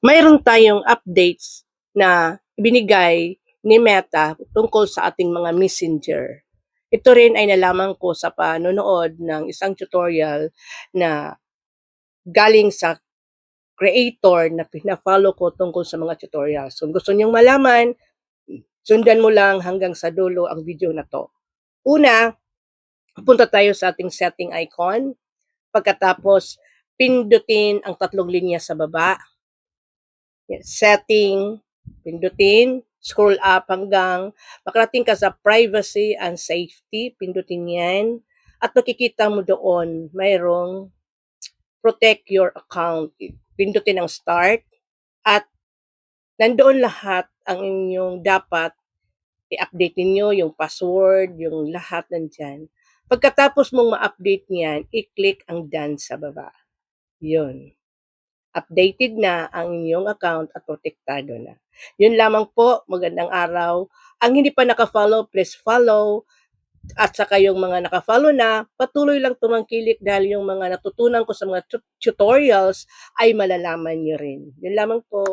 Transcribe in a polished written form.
mayroon tayong updates na binigay ni Meta tungkol sa ating mga messenger. Ito rin ay nalaman ko sa panonood ng isang tutorial na galing sa creator na pina-follow ko tungkol sa mga tutorials. Kung gusto niyong malaman, sundan mo lang hanggang sa dulo ang video na to. Una, punta tayo sa ating setting icon. Pagkatapos, pindutin ang tatlong linya sa baba. Setting, pindutin, scroll up hanggang makarating ka sa privacy and safety, pindutin yan. At makikita mo doon, mayroong protect your account. Pindutin ang start at nandoon lahat ang inyong dapat i-update ninyo, yung password, yung lahat nandyan. Pagkatapos mong ma-update niyan, i-click ang done sa baba. Yun. Updated na ang inyong account at protektado na. Yun lamang po, magandang araw. Ang hindi pa naka-follow, please follow. At saka yung mga naka-follow na, patuloy lang tumangkilik dahil yung mga natutunan ko sa mga tutorials ay malalaman nyo rin. Yun lamang po.